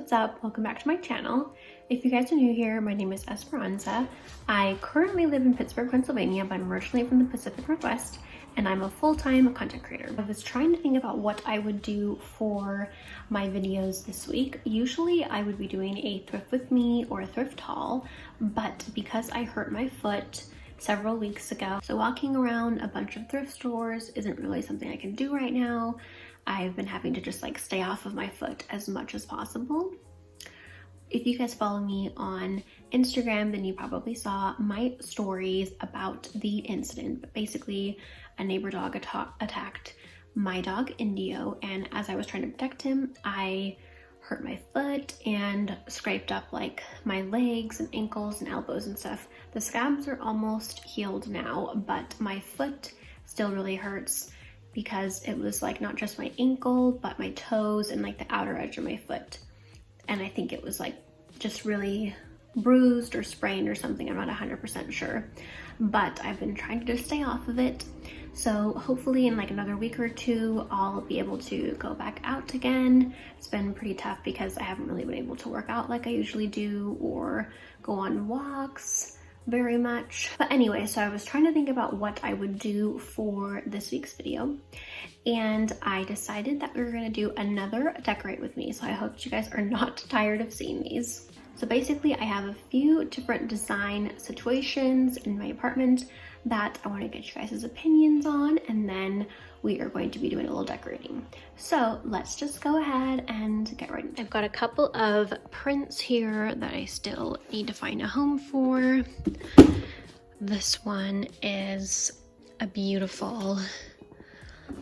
what's up? Welcome back to my channel. If you guys are new here, my name is Esperanza. I currently live in Pittsburgh, Pennsylvania, but I'm originally from the Pacific Northwest, and I'm a full-time content creator. I was trying to think about what I would do for my videos this week. Usually I would be doing a thrift with me or a thrift haul, but because I hurt my foot several weeks ago, so walking around a bunch of thrift stores isn't really something I can do right now. I've been having to just like stay off of my foot as much as possible. If you guys follow me on Instagram, then you probably saw my stories about the incident. But basically, a neighbor dog attacked my dog, Indio, and as I was trying to protect him, I hurt my foot and scraped up like my legs and ankles and elbows and stuff. The scabs are almost healed now, but my foot still really hurts because it was like not just my ankle, but my toes and like the outer edge of my foot. And I think it was like just really bruised or sprained or something. I'm not 100% sure, but I've been trying to just stay off of it. So hopefully in like another week or two, I'll be able to go back out again. It's been pretty tough because I haven't really been able to work out like I usually do or go on walks very much. But anyway, so I was trying to think about what I would do for this week's video, and I decided that we were gonna do another decorate with me. So I hope you guys are not tired of seeing these. So basically I have a few different design situations in my apartment that I want to get you guys' opinions on, and then we are going to be doing a little decorating. So let's just go ahead and get ready. I've got a couple of prints here that I still need to find a home for. This one is a beautiful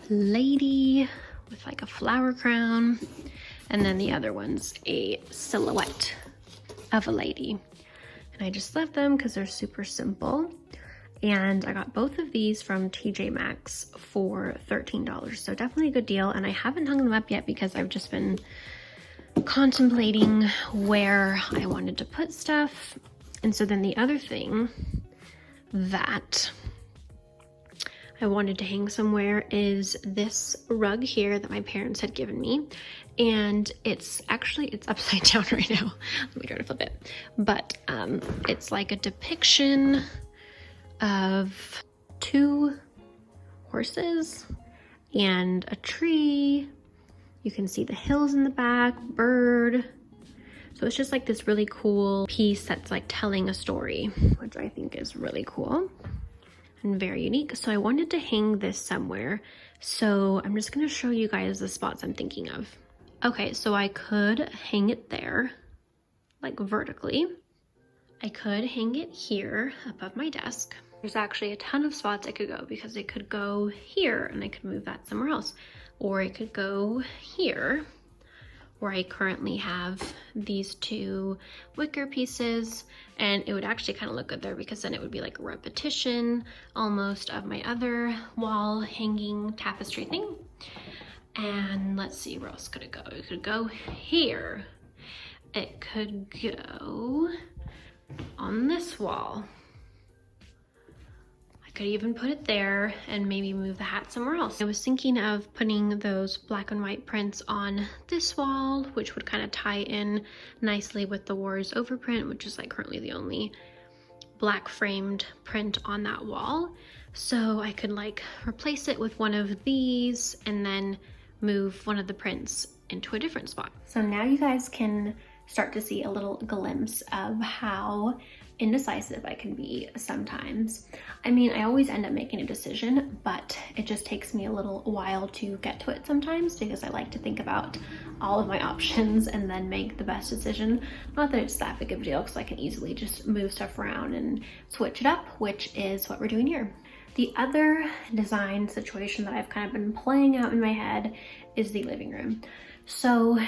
lady with like a flower crown, and then the other one's a silhouette of a lady. And I just love them because they're super simple. And I got both of these from TJ Maxx for $13, so definitely a good deal. And I haven't hung them up yet because I've just been contemplating where I wanted to put stuff. And so then the other thing that I wanted to hang somewhere is this rug here that my parents had given me. And it's upside down right now. Let me try to flip it. But it's like a depiction of two horses and a tree. You can see the hills in the back, bird. So it's just like this really cool piece that's like telling a story, which I think is really cool and very unique. So I wanted to hang this somewhere. So I'm just gonna show you guys the spots I'm thinking of. Okay, so I could hang it there, like vertically. I could hang it here above my desk. There's actually a ton of spots I could go because it could go here and I could move that somewhere else. Or it could go here where I currently have these two wicker pieces, and it would actually kind of look good there because then it would be like a repetition almost of my other wall hanging tapestry thing. And let's see, where else could it go? It could go here. It could go on this wall. I could even put it there and maybe move the hat somewhere else. I was thinking of putting those black and white prints on this wall, which would kind of tie in nicely with the Wars Over print, which is like currently the only black framed print on that wall. So I could like replace it with one of these and then move one of the prints into a different spot. So now you guys can start to see a little glimpse of how indecisive I can be sometimes. I mean, I always end up making a decision, but it just takes me a little while to get to it sometimes because I like to think about all of my options and then make the best decision. Not that it's that big of a deal because I can easily just move stuff around and switch it up, which is what we're doing here. The other design situation that I've kind of been playing out in my head is the living room. So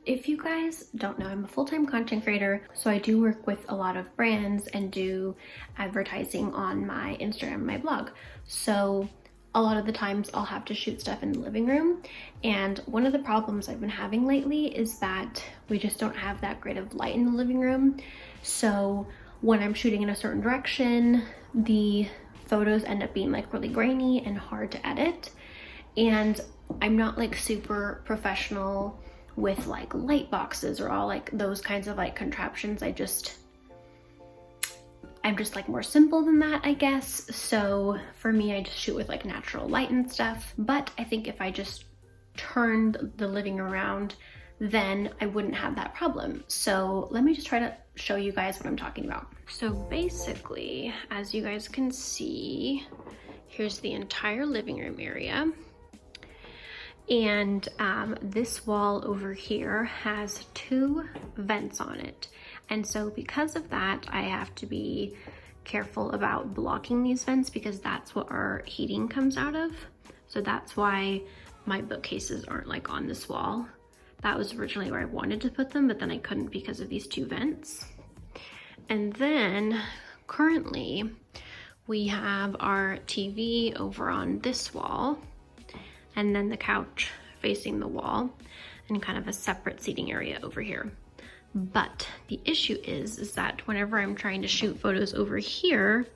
if you guys don't know, I'm a full-time content creator, so I do work with a lot of brands and do advertising on my Instagram and my blog. So a lot of the times I'll have to shoot stuff in the living room, and one of the problems I've been having lately is that we just don't have that great of light in the living room. So when I'm shooting in a certain direction, the photos end up being like really grainy and hard to edit, and I'm not like super professional with like light boxes or all like those kinds of like contraptions. I'm just like more simple than that, I guess. So for me, I just shoot with like natural light and stuff. But I think if I just turned the living room around, then I wouldn't have that problem. So let me just try to show you guys what I'm talking about. So basically, as you guys can see, here's the entire living room area. And this wall over here has 2 vents on it. And so because of that, I have to be careful about blocking these vents because that's what our heating comes out of. So that's why my bookcases aren't like on this wall. That was originally where I wanted to put them, but then I couldn't because of these 2 vents. And then currently we have our TV over on this wall, and then the couch facing the wall, and kind of a separate seating area over here. But the issue is that whenever I'm trying to shoot photos over here,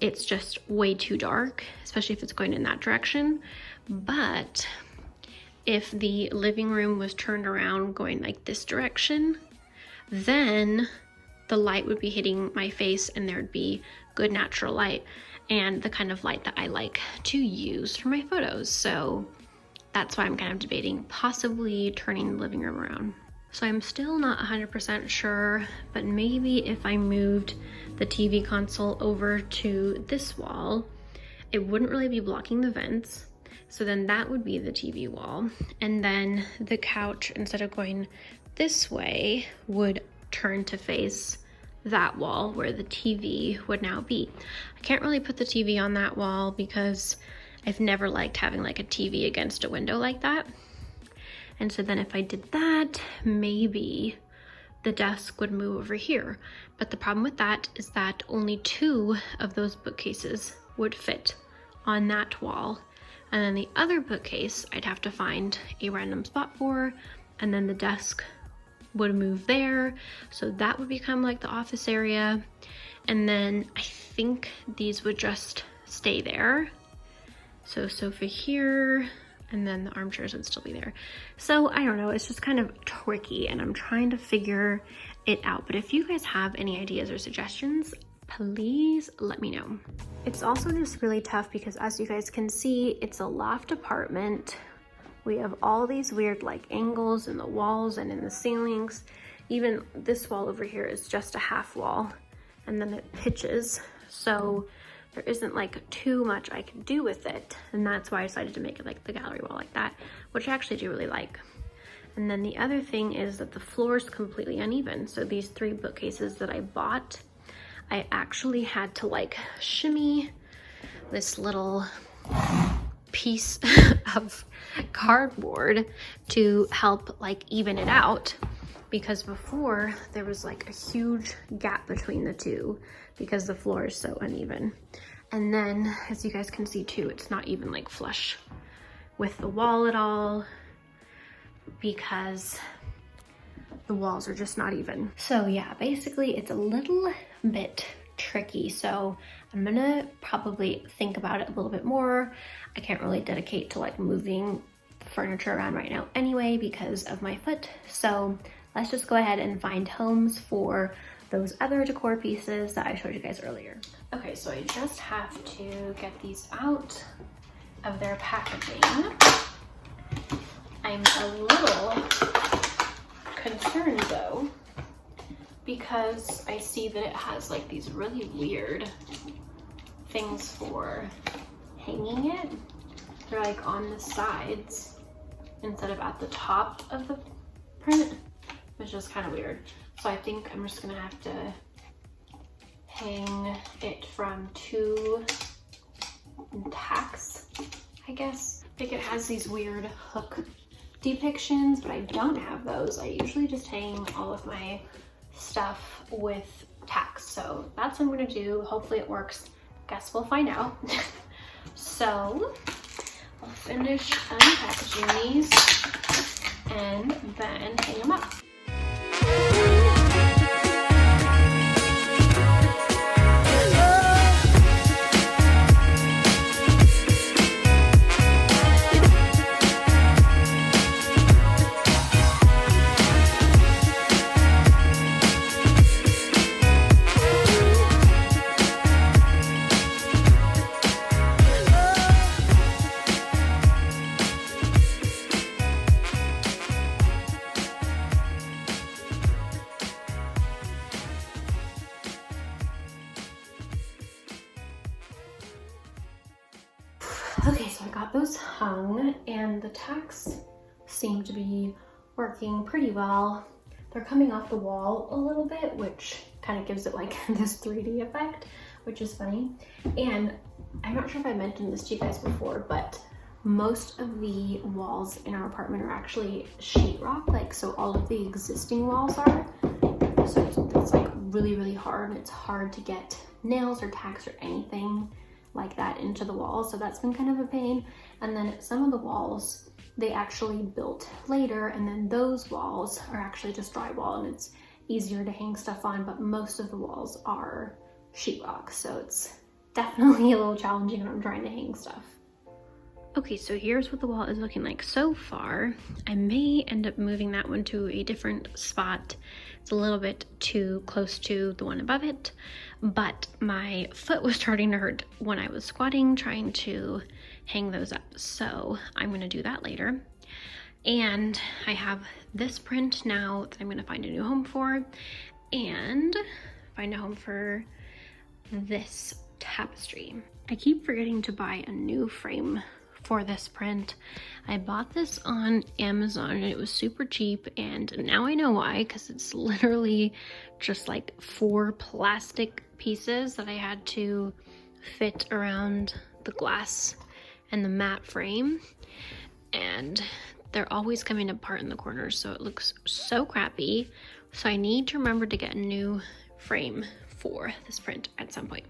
it's just way too dark, especially if it's going in that direction. But if the living room was turned around going like this direction, then the light would be hitting my face and there'd be good natural light and the kind of light that I like to use for my photos. So that's why I'm kind of debating possibly turning the living room around. So I'm still not 100% sure, but maybe if I moved the TV console over to this wall, it wouldn't really be blocking the vents. So then that would be the TV wall. And then the couch, instead of going this way, would turn to face that wall where the TV would now be. I can't really put the TV on that wall because I've never liked having like a TV against a window like that. And so then if I did that, maybe the desk would move over here. But the problem with that is that only 2 of those bookcases would fit on that wall. And then the other bookcase, I'd have to find a random spot for, and then the desk would move there. So that would become like the office area. And then I think these would just stay there. So sofa here, and then the armchairs would still be there. So I don't know, it's just kind of tricky and I'm trying to figure it out. But if you guys have any ideas or suggestions, please let me know. It's also just really tough because as you guys can see, it's a loft apartment. We have all these weird like angles in the walls and in the ceilings. Even this wall over here is just a half wall and then it pitches. So there isn't like too much I can do with it. And that's why I decided to make it like the gallery wall like that, which I actually do really like. And then the other thing is that the floor is completely uneven. So these 3 bookcases that I bought, I actually had to like shimmy this little piece of cardboard to help like even it out, because before there was like a huge gap between the 2 because the floor is so uneven. And then as you guys can see too, it's not even like flush with the wall at all because the walls are just not even. So yeah, basically it's a little bit tricky. So I'm gonna probably think about it a little bit more. I can't really dedicate to like moving furniture around right now anyway because of my foot. So let's just go ahead and find homes for those other decor pieces that I showed you guys earlier. Okay, so I just have to get these out of their packaging. I'm a little concerned though, because I see that it has like these really weird things for hanging it. They're like on the sides instead of at the top of the print, which is kind of weird. So I think I'm just gonna have to hang it from 2 tacks, I guess. I think it has these weird hook depictions, but I don't have those. I usually just hang all of my stuff with tacks. So that's what I'm gonna do. Hopefully it works. Guess we'll find out. So I'll finish unpackaging these and then hang them up. Okay, so I got those hung and the tacks seem to be working pretty well. They're coming off the wall a little bit, which kind of gives it like this 3D effect, which is funny. And I'm not sure if I mentioned this to you guys before, but most of the walls in our apartment are actually sheetrock, like so all of the existing walls are. So it's like really, really hard, and it's hard to get nails or tacks or anything like that into the walls. So that's been kind of a pain. And then some of the walls, they actually built later, and then those walls are actually just drywall, and it's easier to hang stuff on, but most of the walls are sheetrock. So it's definitely a little challenging when I'm trying to hang stuff. Okay, so here's what the wall is looking like so far. I may end up moving that one to a different spot. It's a little bit too close to the one above it, but my foot was starting to hurt when I was squatting trying to hang those up. So I'm gonna do that later. And I have this print now that I'm gonna find a new home for, and find a home for this tapestry. I keep forgetting to buy a new frame for this print. I bought this on Amazon and it was super cheap, and now I know why, because it's literally just like 4 plastic pieces that I had to fit around the glass and the matte frame, and they're always coming apart in the corners, so it looks so crappy. So I need to remember to get a new frame for this print at some point.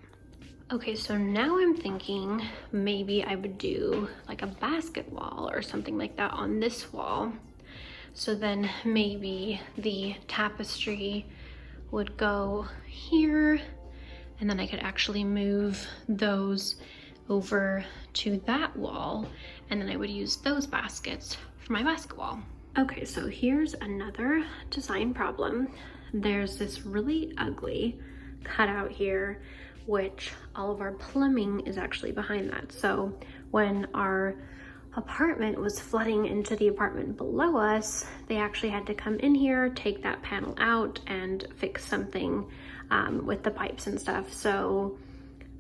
Okay, so now I'm thinking maybe I would do like a basket wall or something like that on this wall. So then maybe the tapestry would go here, and then I could actually move those over to that wall, and then I would use those baskets for my basket wall. Okay, so here's another design problem. There's this really ugly cutout here, which all of our plumbing is actually behind that. So when our apartment was flooding into the apartment below us, they actually had to come in here, take that panel out, and fix something with the pipes and stuff. So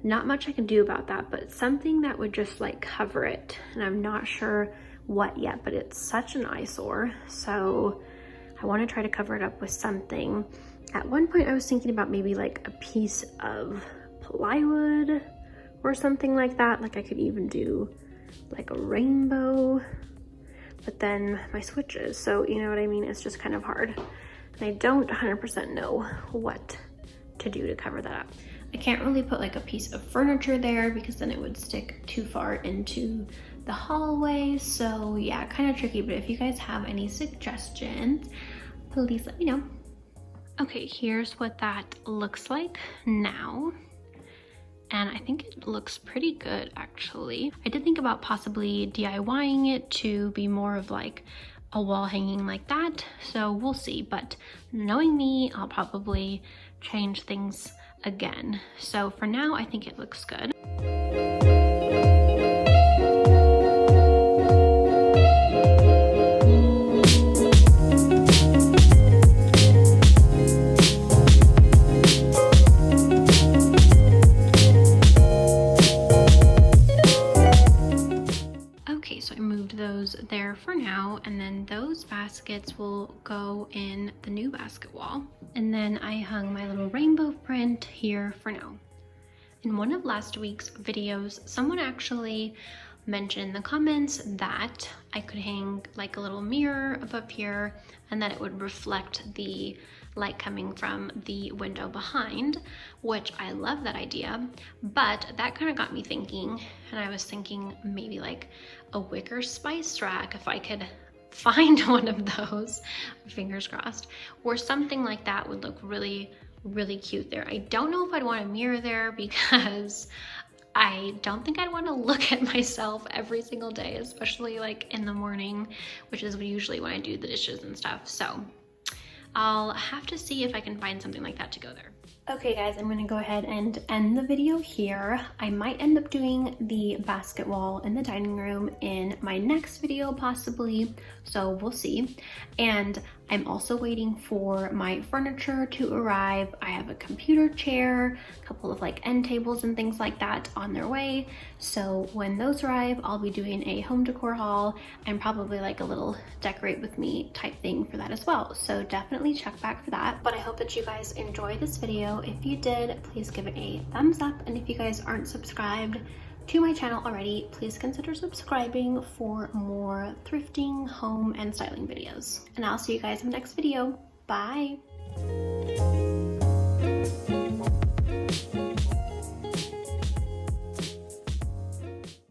not much I can do about that, but something that would just like cover it. And I'm not sure what yet, but it's such an eyesore. So I want to try to cover it up with something. At one point I was thinking about maybe like a piece of plywood or something like that. Like I could even do like a rainbow, but then my switches, so you know what I mean, it's just kind of hard, and I don't 100% know what to do to cover that up. I can't really put like a piece of furniture there because then it would stick too far into the hallway. So yeah, kind of tricky, but if you guys have any suggestions, please let me know. Okay, here's what that looks like now. And I think it looks pretty good actually. I did think about possibly DIYing it to be more of like a wall hanging like that, so we'll see. But knowing me, I'll probably change things again. So for now, I think it looks good. There for now, and then those baskets will go in the new basket wall, and then I hung my little rainbow print here for now. In one of last week's videos, someone actually mentioned in the comments that I could hang like a little mirror above here and that it would reflect the light coming from the window behind, which I love that idea, but that kind of got me thinking, and I was thinking maybe like a wicker spice rack, if I could find one of those, fingers crossed, or something like that would look really, really cute there. I don't know if I'd want a mirror there because I don't think I'd want to look at myself every single day, especially like in the morning, which is usually when I do the dishes and stuff. So I'll have to see if I can find something like that to go there. Okay guys, I'm gonna go ahead and end the video here. I might end up doing the basket wall in the dining room in my next video possibly, so we'll see. And I'm also waiting for my furniture to arrive. I have a computer chair, a couple of like end tables and things like that on their way. So when those arrive, I'll be doing a home decor haul and probably like a little decorate with me type thing for that as well. So definitely check back for that. But I hope that you guys enjoyed this video. If you did, please give it a thumbs up. And if you guys aren't subscribed to my channel already, please consider subscribing for more thrifting, home, and styling videos. And I'll see you guys in the next video. Bye!